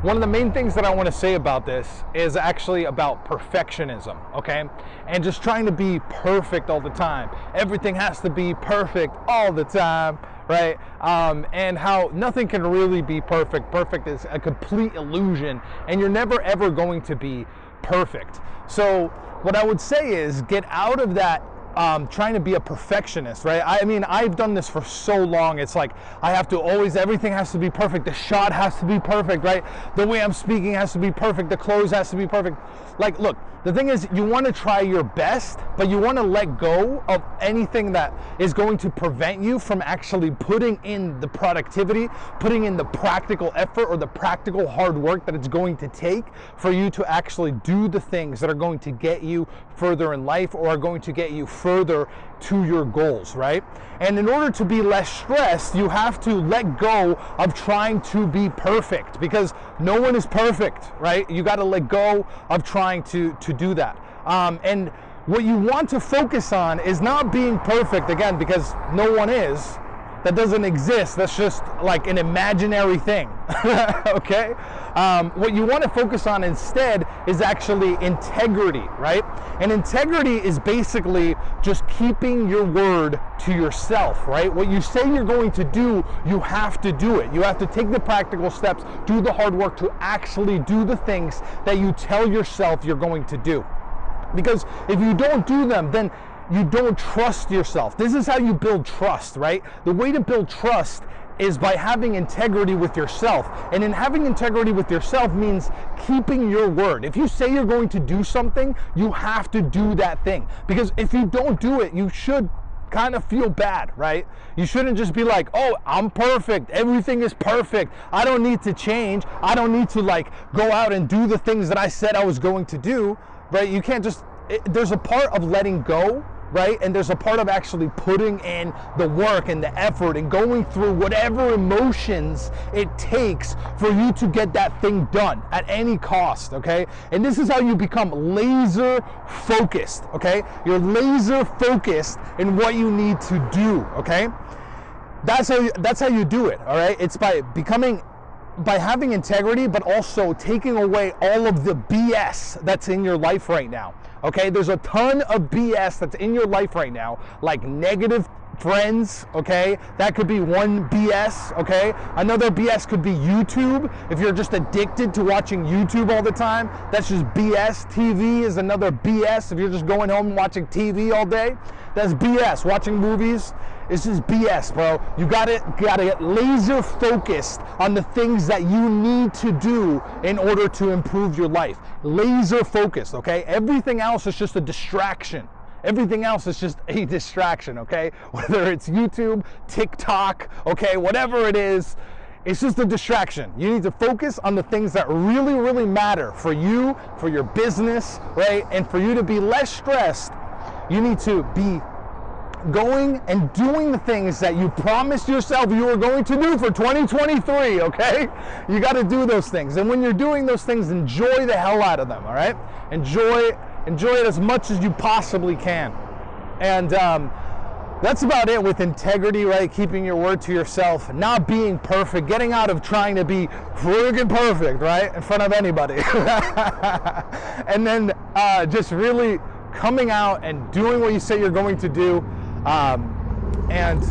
one of the main things that I want to say about this is actually about perfectionism, okay? And just trying to be perfect all the time. Everything has to be perfect all the time, right? And how nothing can really be perfect. Perfect is a complete illusion, and you're never ever going to be perfect. So what I would say is get out of that trying to be a perfectionist, right? I mean, I've done this for so long. It's like I have to always, everything has to be perfect. The shot has to be perfect, right? The way I'm speaking has to be perfect. The clothes has to be perfect. Like, look, the thing is, you want to try your best, but you want to let go of anything that is going to prevent you from actually putting in the productivity, putting in the practical effort or the practical hard work that it's going to take for you to actually do the things that are going to get you further in life or are going to get you further to your goals, right? And in order to be less stressed, you have to let go of trying to be perfect, because no one is perfect, right? You got to let go of trying to do that. And what you want to focus on is not being perfect, again, because no one is. That doesn't exist. That's just like an imaginary thing, okay? What you want to focus on instead is actually integrity, right? And integrity is basically just keeping your word to yourself, right? What you say you're going to do, you have to do it. You have to take the practical steps, do the hard work to actually do the things that you tell yourself you're going to do. Because if you don't do them, then you don't trust yourself. This is how you build trust, right? The way to build trust is by having integrity with yourself. And in having integrity with yourself means keeping your word. If you say you're going to do something, you have to do that thing. Because if you don't do it, you should kind of feel bad, right? You shouldn't just be like, oh, I'm perfect. Everything is perfect. I don't need to change. I don't need to like go out and do the things that I said I was going to do, right? You can't just, there's a part of letting go, right? And there's a part of actually putting in the work and the effort and going through whatever emotions it takes for you to get that thing done at any cost, okay? And this is how you become laser focused, okay? You're laser focused in what you need to do, okay? That's how you do it, all right? It's by having integrity, but also taking away all of the BS that's in your life right now. Okay, there's a ton of BS that's in your life right now, like negative friends, okay? That could be one BS, okay? Another BS could be YouTube. If you're just addicted to watching YouTube all the time, that's just BS. TV is another BS. If you're just going home and watching TV all day, that's BS. Watching movies is just BS, bro. You gotta get laser focused on the things that you need to do in order to improve your life. Laser focused, okay? Everything else is just a distraction. Everything else is just a distraction, okay? Whether it's YouTube, TikTok, okay, whatever it is, it's just a distraction. You need to focus on the things that really, really matter for you, for your business, right? And for you to be less stressed, you need to be going and doing the things that you promised yourself you were going to do for 2023, okay? You got to do those things. And when you're doing those things, enjoy the hell out of them, all right? Enjoy it as much as you possibly can. And that's about it with integrity, right? Keeping your word to yourself, not being perfect, getting out of trying to be friggin' perfect, right? In front of anybody. And then just really coming out and doing what you say you're going to do. And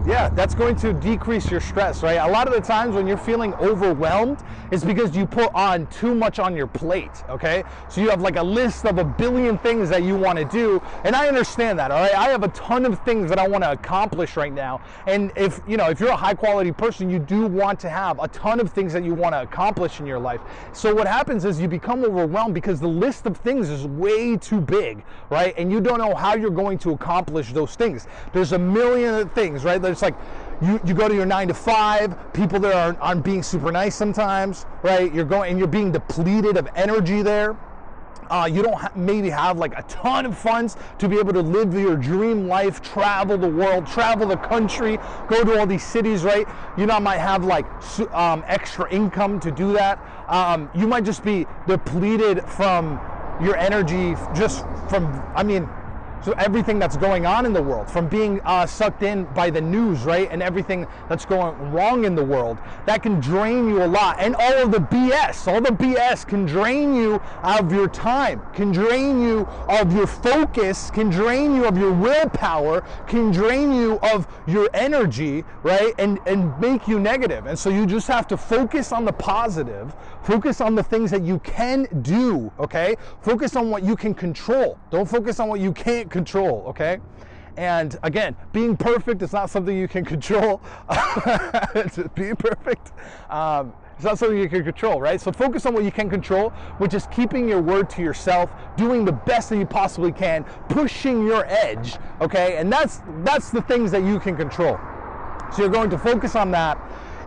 yeah, that's going to decrease your stress, right? A lot of the times when you're feeling overwhelmed, it's because you put on too much on your plate, okay? So you have like a list of a billion things that you want to do, and I understand that, all right? I have a ton of things that I want to accomplish right now, and if you're a high quality person, you do want to have a ton of things that you want to accomplish in your life. So what happens is you become overwhelmed because the list of things is way too big, right? And you don't know how you're going to accomplish those things. There's a million things, right? It's like you go to your 9 to 5, people there aren't being super nice sometimes, right? You're going and you're being depleted of energy there. You don't maybe have like a ton of funds to be able to live your dream life, travel the world, travel the country, go to all these cities, right? You might have like extra income to do that. You might just be depleted from your energy, just from, So everything that's going on in the world, from being sucked in by the news, right? And everything that's going wrong in the world, that can drain you a lot. And all the BS can drain you of your time, can drain you of your focus, can drain you of your willpower, can drain you of your energy, right? And make you negative. And so you just have to focus on the positive, focus on the things that you can do, okay? Focus on what you can control. Don't focus on what you can't control, okay? And again, being perfect is not something you can control. Being perfect, it's not something you can control, right? So focus on what you can control, which is keeping your word to yourself, doing the best that you possibly can, pushing your edge, okay? And that's the things that you can control. So you're going to focus on that.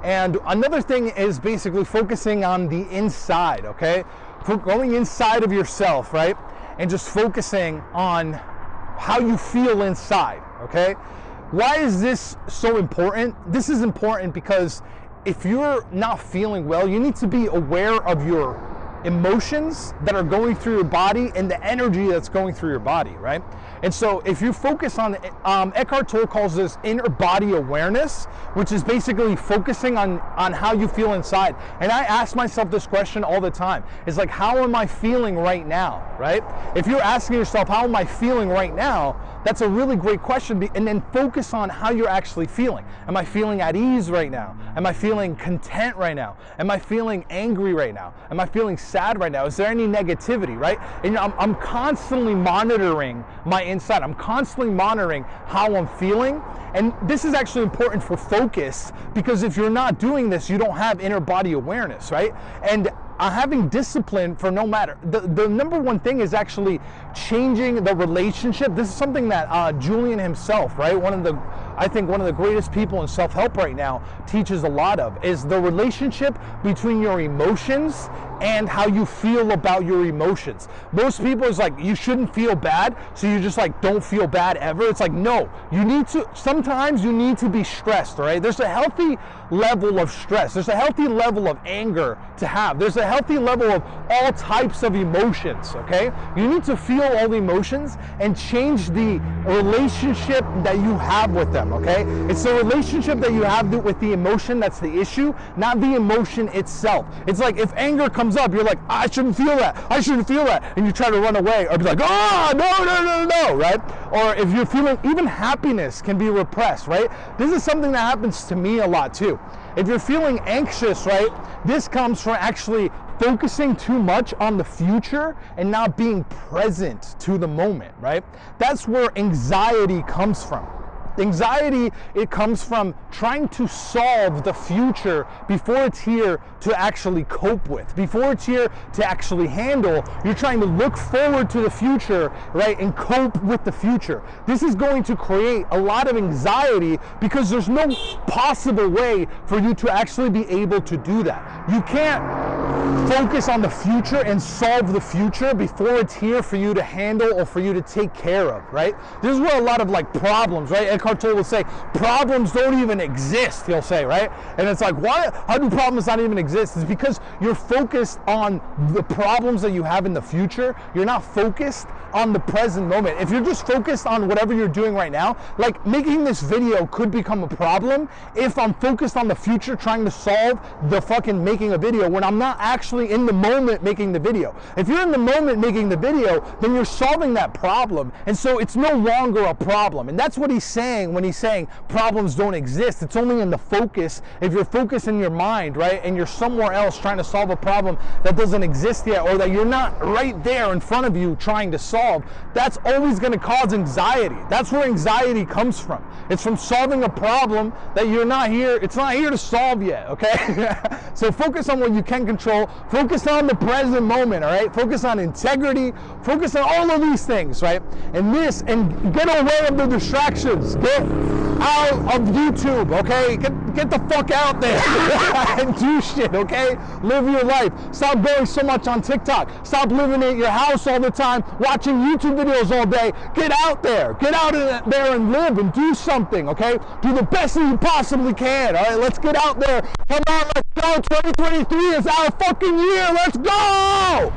And another thing is basically focusing on the inside, okay? Going inside of yourself, right? And just focusing on how you feel inside, okay? Why is this so important? This is important because if you're not feeling well, you need to be aware of your emotions that are going through your body and the energy that's going through your body, right? And so if you focus on, Eckhart Tolle calls this inner body awareness, which is basically focusing on how you feel inside. And I ask myself this question all the time. It's like, how am I feeling right now, right? If you're asking yourself, how am I feeling right now? That's a really great question. And then focus on how you're actually feeling. Am I feeling at ease right now? Am I feeling content right now? Am I feeling angry right now? Am I feeling sad right now? Is there any negativity, right? And I'm constantly monitoring my inside. I'm constantly monitoring how I'm feeling. And this is actually important for focus, because if you're not doing this, you don't have inner body awareness, right? And having discipline for no matter, the number one thing is actually changing the relationship. This is something that Julian himself, right? I think one of the greatest people in self-help right now teaches a lot of, is the relationship between your emotions and how you feel about your emotions. Most people is like, you shouldn't feel bad, so you just like don't feel bad ever. It's like, no, sometimes you need to be stressed, all right? There's a healthy level of stress. There's a healthy level of anger to have. There's a healthy level of all types of emotions, okay? You need to feel all the emotions and change the relationship that you have with them, okay? It's the relationship that you have with the emotion that's the issue, not the emotion itself. It's like if anger comes up, you're like, I shouldn't feel that. I shouldn't feel that. And you try to run away or be like, no, right? Or if you're feeling, even happiness can be repressed, right? This is something that happens to me a lot too. If you're feeling anxious, right, this comes from actually focusing too much on the future and not being present to the moment, right? That's where anxiety comes from. Anxiety, it comes from trying to solve the future before it's here to actually cope with, before it's here to actually handle. You're trying to look forward to the future, right, and cope with the future. This is going to create a lot of anxiety because there's no possible way for you to actually be able to do that. You can't focus on the future and solve the future before it's here for you to handle or for you to take care of, right? This is where a lot of like problems, right? Eckhart Tolle will say, problems don't even exist, he'll say, right? And it's like, why? How do problems not even exist? It's because you're focused on the problems that you have in the future. You're not focused on the present moment. If you're just focused on whatever you're doing right now, like making this video could become a problem if I'm focused on the future trying to solve the fucking making a video when I'm not actually in the moment making the video. If you're in the moment making the video, then you're solving that problem, and so it's no longer a problem. And that's what he's saying when he's saying problems don't exist. It's only in the focus. If you're focused in your mind, right, and you're somewhere else trying to solve a problem that doesn't exist yet, or that you're not right there in front of you trying to solve, that's always going to cause anxiety. That's where anxiety comes from. It's from solving a problem that you're not here, it's not here to solve yet, okay? So focus on what you can control. Focus on the present moment, all right? Focus on integrity. Focus on all of these things, right? And get away of the distractions. Get out of YouTube, okay? Get the fuck out there and do shit, okay? Live your life. Stop going so much on TikTok. Stop living at your house all the time, watching YouTube videos all day. Get out there. Get out there and live and do something, okay? Do the best that you possibly can, all right? Let's get out there. Come on, let's go. 2023 is our fucking year. Let's go!